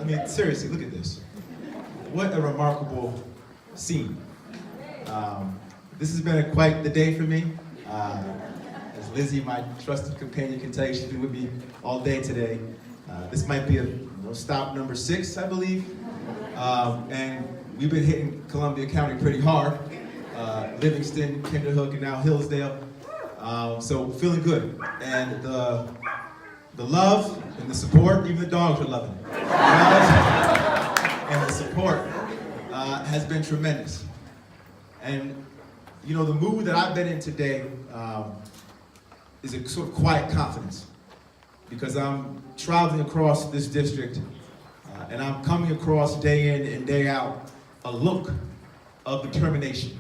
mean, seriously, look at this. What a remarkable scene. This has been quite the day for me. As Lizzie, my trusted companion, can tell you, she's been with me all day today. This might be stop number 6, I believe. And we've been hitting Columbia County pretty hard. Livingston, Kinderhook, and now Hillsdale. So feeling good. And the love and the support, even the dogs are loving it. And the support has been tremendous. And you know, the mood that I've been in today is a sort of quiet confidence, because I'm traveling across this district and I'm coming across day in and day out a look of determination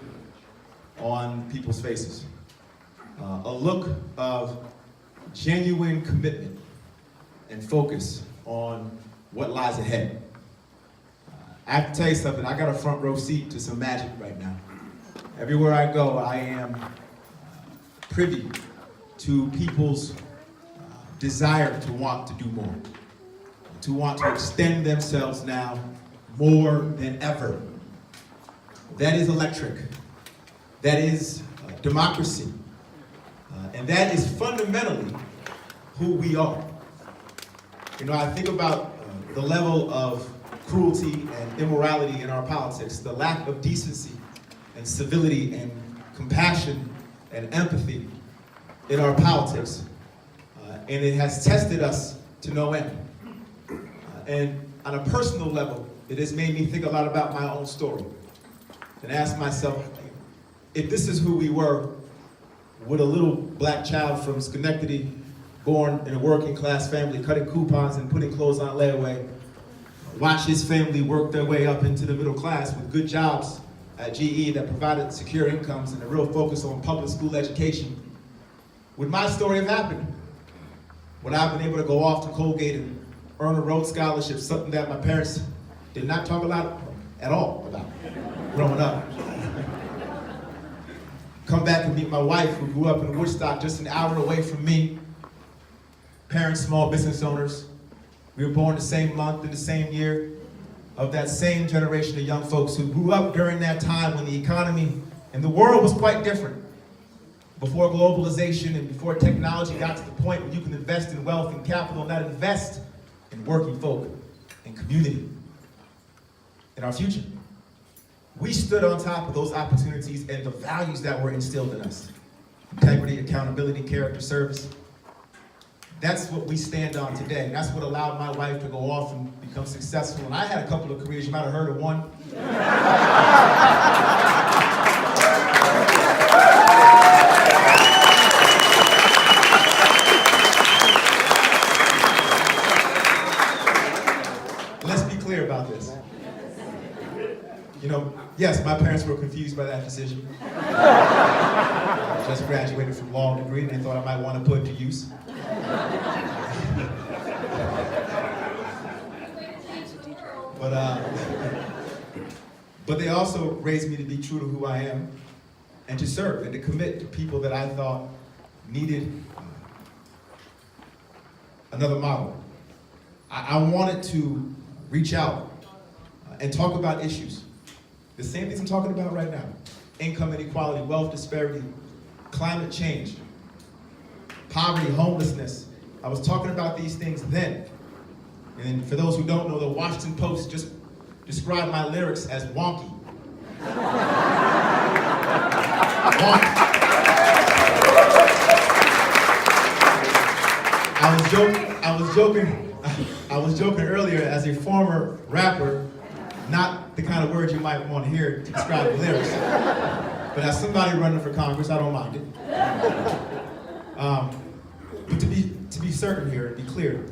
on people's faces, a look of genuine commitment and focus on what lies ahead. I have to tell you something, I got a front row seat to some magic right now. Everywhere I go, I am privy to people's desire to want to do more, to want to extend themselves now more than ever. That is electric. That is democracy. And that is fundamentally who we are. You know, I think about the level of cruelty and immorality in our politics, the lack of decency and civility and compassion and empathy in our politics. And it has tested us to no end. And on a personal level, it has made me think a lot about my own story and ask myself, if this is who we were, would a little black child from Schenectady, born in a working class family, cutting coupons and putting clothes on layaway, watch his family work their way up into the middle class with good jobs at GE that provided secure incomes and a real focus on public school education? Would my story have happened? Would I have been able to go off to Colgate and earn a Rhodes Scholarship, something that my parents did not talk a lot at all about growing up? Come back and meet my wife, who grew up in Woodstock, just an hour away from me. Parents, small business owners. We were born the same month in the same year, of that same generation of young folks who grew up during that time when the economy and the world was quite different. Before globalization and before technology got to the point where you can invest in wealth and capital and not invest in working folk and community, in our future. We stood on top of those opportunities and the values that were instilled in us. Integrity, accountability, character, service. That's what we stand on today. That's what allowed my wife to go off and become successful. And I had a couple of careers. You might have heard of one. Let's be clear about this. You know, yes, my parents were confused by that decision. I just graduated from law degree and they thought I might want to put it to use. But they also raised me to be true to who I am and to serve and to commit to people that I thought needed another model. I wanted to reach out and talk about issues. The same things I'm talking about right now. Income inequality, wealth disparity, climate change, poverty, homelessness. I was talking about these things then. And for those who don't know, the Washington Post just described my lyrics as wonky. Wonky. I was joking earlier as a former rapper, not the kind of words you might want to hear to describe the lyrics. But as somebody running for Congress, I don't mind it. But to be certain here, and be clear,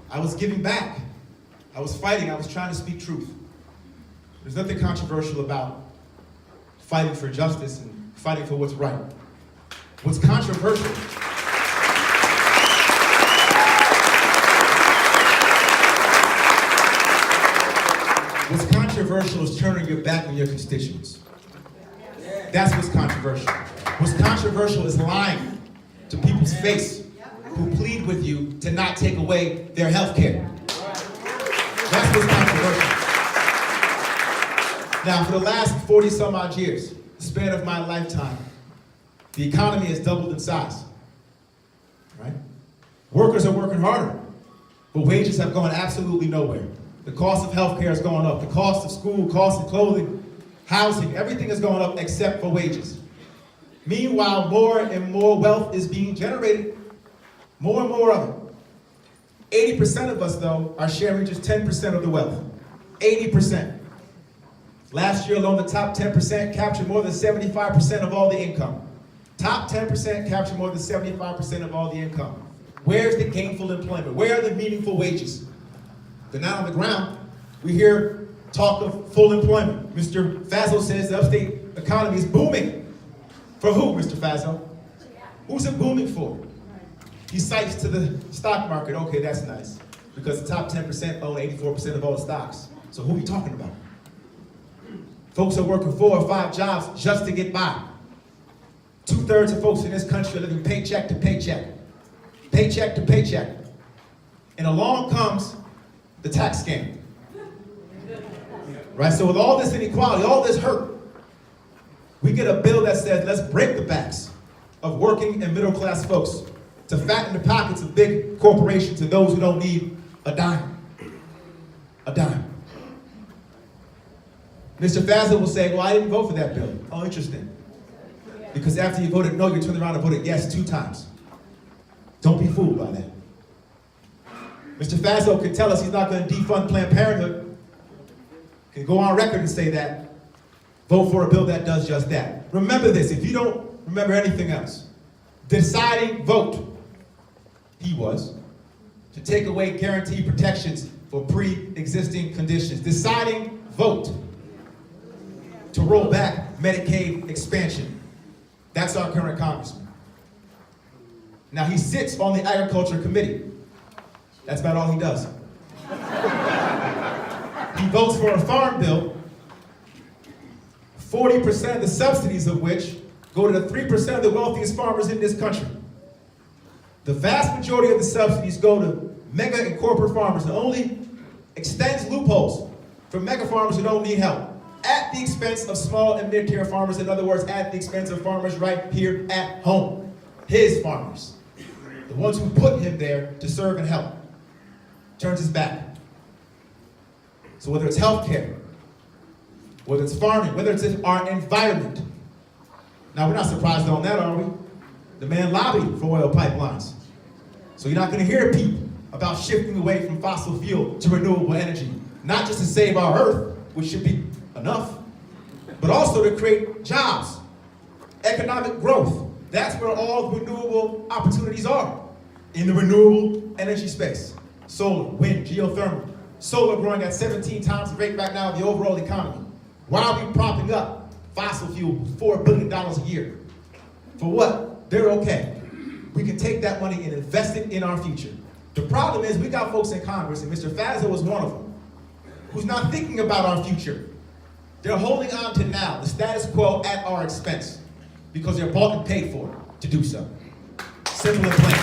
I was giving back. I was fighting. I was trying to speak truth. There's nothing controversial about fighting for justice and fighting for what's right. What's controversial is turning your back on your constituents. That's what's controversial. What's controversial is lying to people's face who plead with you to not take away their health care. That's Now, for the last 40 some odd years, the span of my lifetime, the economy has doubled in size, right? Workers are working harder, but wages have gone absolutely nowhere. The cost of healthcare has gone up. The cost of school, cost of clothing, housing, everything has gone up except for wages. Meanwhile, more and more wealth is being generated. More and more of it. 80% of us, though, are sharing just 10% of the wealth. 80%. Last year alone, the top 10% captured more than 75% of all the income. Top 10% captured more than 75% of all the income. Where's the gainful employment? Where are the meaningful wages? They're not on the ground. We hear talk of full employment. Mr. Fazzo says the upstate economy is booming. For who, Mr. Fazzo? Who's it booming for? He cites to the stock market. Okay, that's nice. Because the top 10% own 84% of all the stocks. So who are you talking about? Folks are working 4 or 5 jobs just to get by. 2/3 of folks in this country are living paycheck to paycheck. Paycheck to paycheck. And along comes the tax scam. Right, so with all this inequality, all this hurt, we get a bill that says, let's break the backs of working and middle class folks to fatten the pockets of big corporations and those who don't need a dime. A dime. Mr. Fazzo will say, well, I didn't vote for that bill. Oh, interesting. Because after you voted no, you turned around and voted yes 2 times. Don't be fooled by that. Mr. Fazzo can tell us he's not going to defund Planned Parenthood. Can go on record and say that. Vote for a bill that does just that. Remember this, if you don't remember anything else. Deciding vote, he was, to take away guaranteed protections for pre-existing conditions. Deciding vote, to roll back Medicaid expansion. That's our current congressman. Now he sits on the Agriculture Committee. That's about all he does. He votes for a farm bill, 40% of the subsidies of which go to the 3% of the wealthiest farmers in this country. The vast majority of the subsidies go to mega and corporate farmers and only extends loopholes for mega farmers who don't need help, at the expense of small and mid-tier farmers. In other words, at the expense of farmers right here at home. His farmers. The ones who put him there to serve and help. Turns his back. So whether it's healthcare, whether it's farming, whether it's in our environment. Now we're not surprised on that, are we? The man lobbied for oil pipelines. So you're not going to hear people about shifting away from fossil fuel to renewable energy. Not just to save our earth, which should be enough, but also to create jobs, economic growth. That's where all the renewable opportunities are, in the renewable energy space. Solar, wind, geothermal. Solar growing at 17 times the rate right now of the overall economy. Why are we propping up fossil fuel $4 billion a year? For what? They're okay. We can take that money and invest it in our future. The problem is we got folks in Congress, and Mr. Fazzo is one of them, who's not thinking about our future. They're holding on to now, the status quo at our expense, because they're bought and paid for to do so. Simple and plain.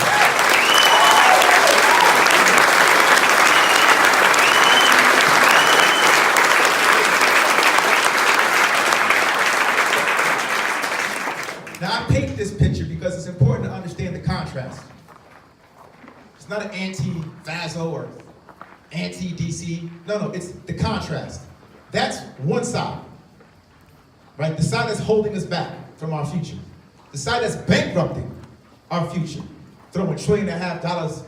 Now I paint this picture because it's important to understand the contrast. It's not an anti-Fazzo or anti-DC. No, it's the contrast. That's one side, right? The side that's holding us back from our future. The side that's bankrupting our future, throwing $1.5 trillion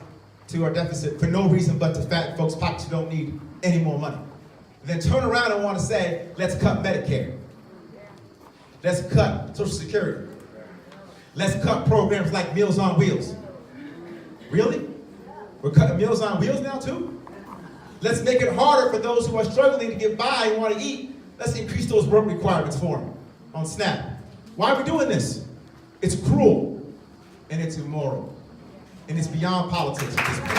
to our deficit for no reason but to fatten folks' pockets who don't need any more money. And then turn around and want to say, let's cut Medicare. Let's cut Social Security. Let's cut programs like Meals on Wheels. Really? We're cutting Meals on Wheels now too? Let's make it harder for those who are struggling to get by and want to eat. Let's increase those work requirements for them on SNAP. Why are we doing this? It's cruel, and it's immoral, and it's beyond politics at this point.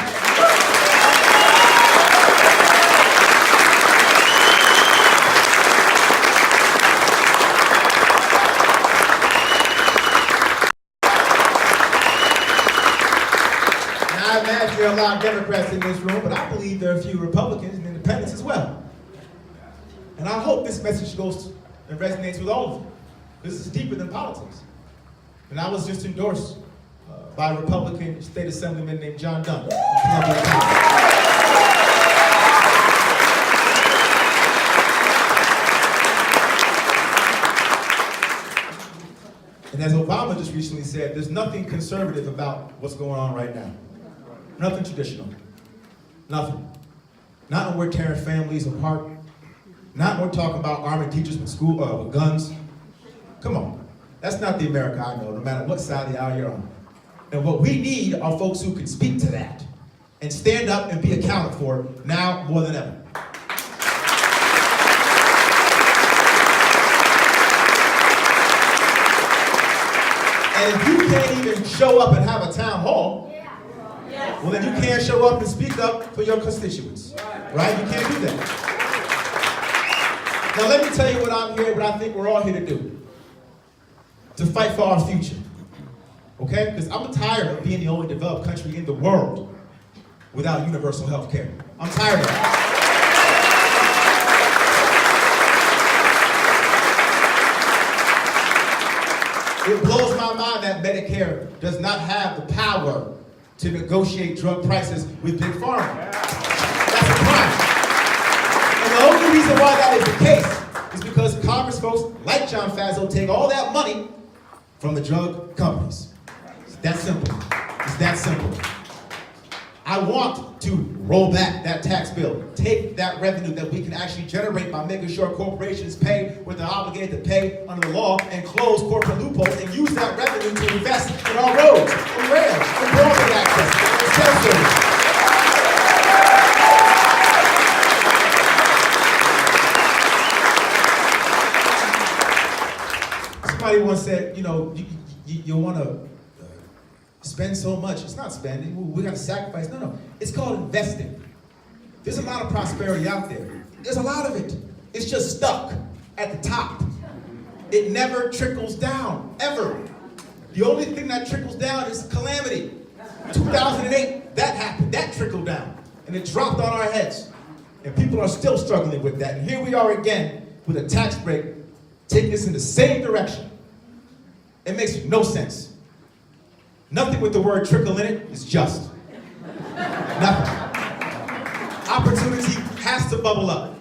I imagine there are a lot of Democrats in this room, but I believe there are a few Republicans and independents as well. And I hope this message goes and resonates with all of you. This is deeper than politics. And I was just endorsed by a Republican state assemblyman named John Dunn. And as Obama just recently said, there's nothing conservative about what's going on right now. Nothing traditional. Nothing. Not when we're tearing families apart. Not when we're talking about arming teachers with guns. Come on. That's not the America I know, no matter what side of the aisle you're on. And what we need are folks who can speak to that and stand up and be accounted for now more than ever. And if you can't even show up and have a town hall, well then you can't show up and speak up for your constituents, right? You can't do that. Now let me tell you what I think we're all here to do. To fight for our future, okay? Because I'm tired of being the only developed country in the world without universal health care. I'm tired of it. It blows my mind that Medicare does not have the power to negotiate drug prices with Big Pharma. That's a crime. And the only reason why that is the case is because Congress folks like John Faso take all that money from the drug companies. It's that simple. It's that simple. I want to roll back that tax bill. Take that revenue that we can actually generate by making sure corporations pay what they're obligated to pay under the law and close corporate loopholes and use that revenue to invest in our roads, in rail, in broadband access, in cell service. Somebody once said, you want to spend so much. It's not spending. We got to sacrifice. No. It's called investing. There's a lot of prosperity out there. There's a lot of it. It's just stuck at the top. It never trickles down, ever. The only thing that trickles down is calamity. 2008, that happened. That trickled down. And it dropped on our heads. And people are still struggling with that. And here we are again with a tax break taking us in the same direction. It makes no sense. Nothing with the word trickle in it is just. Nothing. Opportunity has to bubble up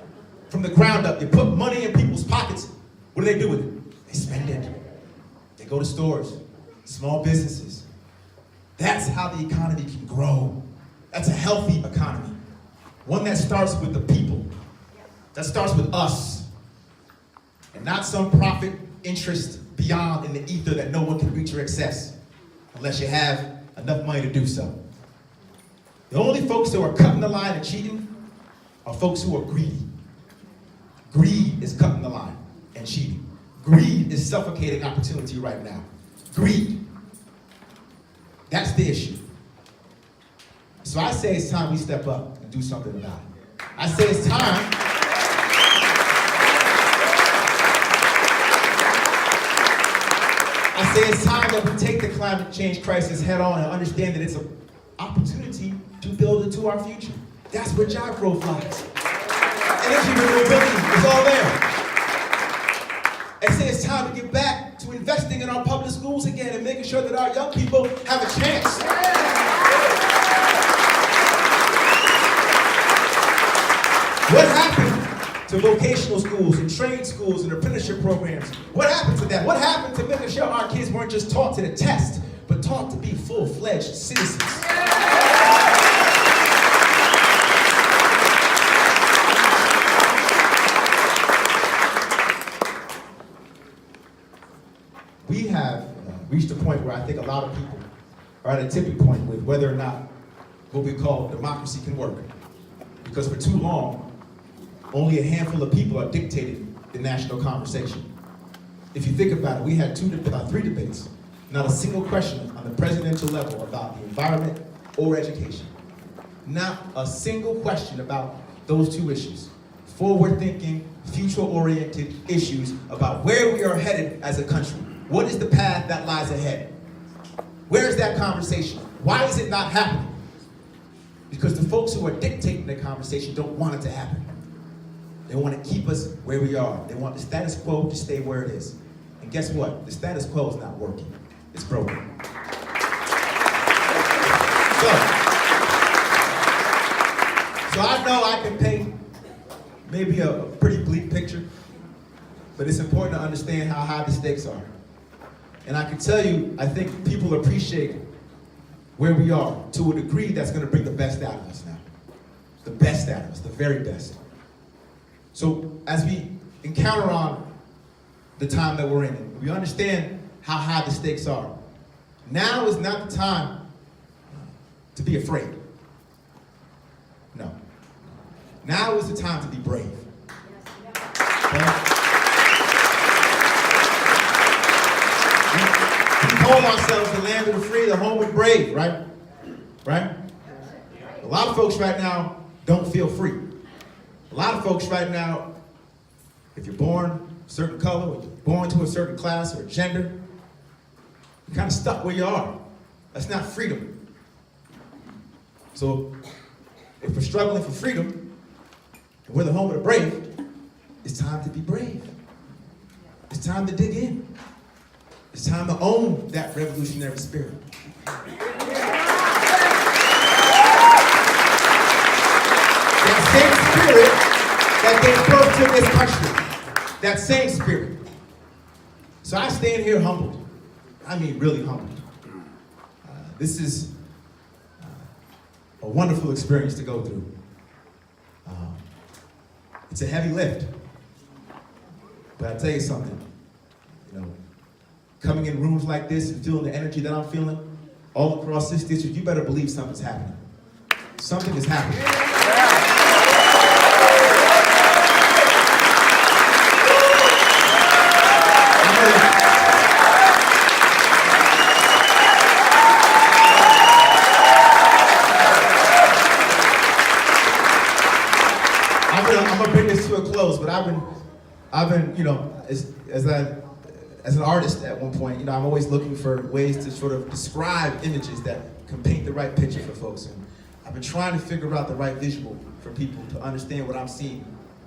from the ground up. You put money in people's pockets. What do they do with it? They spend it. They go to stores, small businesses. That's how the economy can grow. That's a healthy economy. One that starts with the people. That starts with us. And not some profit interest beyond in the ether that no one can reach or access. Unless you have enough money to do so. The only folks who are cutting the line and cheating are folks who are greedy. Greed is cutting the line and cheating. Greed is suffocating opportunity right now. Greed. That's the issue. So I say it's time we step up and do something about it. I say it's time. I say it's time that we take the climate change crisis head on and understand that it's an opportunity to build into our future. That's where job growth lies. Energy renewability is all there. I say it's time to get back to investing in our public schools again and making sure that our young people have a chance. What happened to vocational schools and trade schools and apprenticeship programs? What happened to that? What happened to making sure our kids weren't just taught to the test, but taught to be full-fledged citizens? We have reached a point where I think a lot of people are at a tipping point with whether or not what we call democracy can work. Because for too long, only a handful of people are dictating the national conversation. If you think about it, we had 3 debates, not a single question on the presidential level about the environment or education. Not a single question about those 2 issues. Forward-thinking, future-oriented issues about where we are headed as a country. What is the path that lies ahead? Where is that conversation? Why is it not happening? Because the folks who are dictating the conversation don't want it to happen. They want to keep us where we are. They want the status quo to stay where it is. And guess what? The status quo is not working. It's broken. So I know I can paint maybe a pretty bleak picture, but it's important to understand how high the stakes are. And I can tell you, I think people appreciate where we are to a degree that's going to bring the best out of us now. The best out of us, the very best. So as we encounter on the time that we're in, we understand how high the stakes are. Now is not the time to be afraid. No. Now is the time to be brave. Okay? We call ourselves the land of the free, the home of the brave, right? Right? A lot of folks right now don't feel free. A lot of folks right now, if you're born a certain color, or you're born to a certain class or gender, you're kind of stuck where you are. That's not freedom. So if we're struggling for freedom, and we're the home of the brave, it's time to be brave. It's time to dig in. It's time to own that revolutionary spirit. That same spirit that gave birth to this country. That same spirit. So I stand here humbled. I mean, really humbled. This is a wonderful experience to go through. It's a heavy lift. But I'll tell you something. You know, coming in rooms like this and feeling the energy that I'm feeling all across this district, you better believe something's happening. Something is happening. I'm gonna bring this to a close, but I've been, you know, as an artist at one point, you know, I'm always looking for ways to sort of describe images that can paint the right picture for folks. And I've been trying to figure out the right visual for people to understand what I'm seeing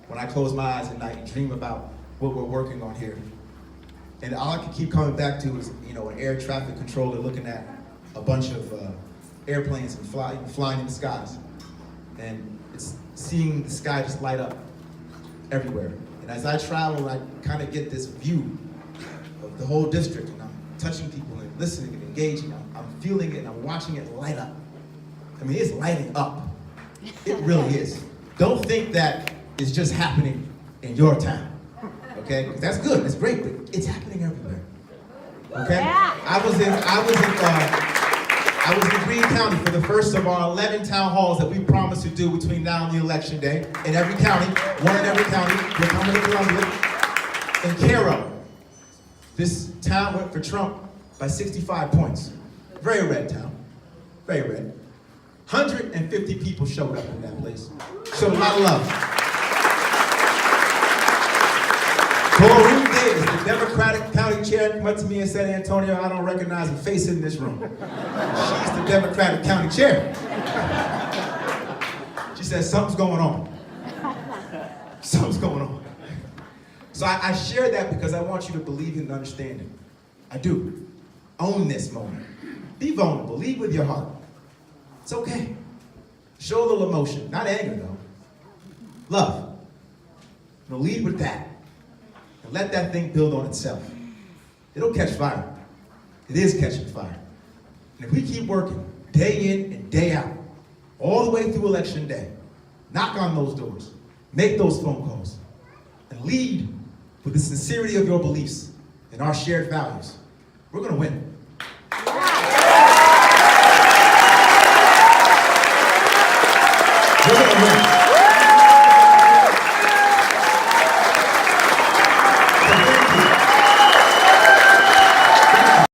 when I close my eyes at night and dream about what we're working on here. And all I can keep coming back to is, you know, an air traffic controller looking at a bunch of airplanes and flying in the skies. And it's seeing the sky just light up everywhere. And as I travel, I kind of get this view of the whole district, and I'm touching people and listening and engaging. I'm feeling it and I'm watching it light up. I mean, it's lighting up. It really is. Don't think that it's just happening in your town, okay? That's good, that's great, but it's happening everywhere, okay? I was in Greene County for the first of our 11 town halls that we promised to do between now and the election day. In every county, one in every county. We're coming to Columbia. In Cairo, this town went for Trump by 65 points. Very red town, very red. 150 people showed up in that place. Showed a lot of love. Doreen Davis, the Democratic county chair, came up to me and said, Antonio, I don't recognize a face in this room. She's the Democratic county chair. She said, something's going on. Something's going on. So I share that because I want you to believe and understand it. I do. Own this moment. Be vulnerable. Lead with your heart. It's okay. Show a little emotion. Not anger, though. Love. You know, lead with that. And let that thing build on itself. It'll catch fire. It is catching fire. And if we keep working day in and day out, all the way through election day, knock on those doors, make those phone calls, and lead with the sincerity of your beliefs and our shared values, we're going to win.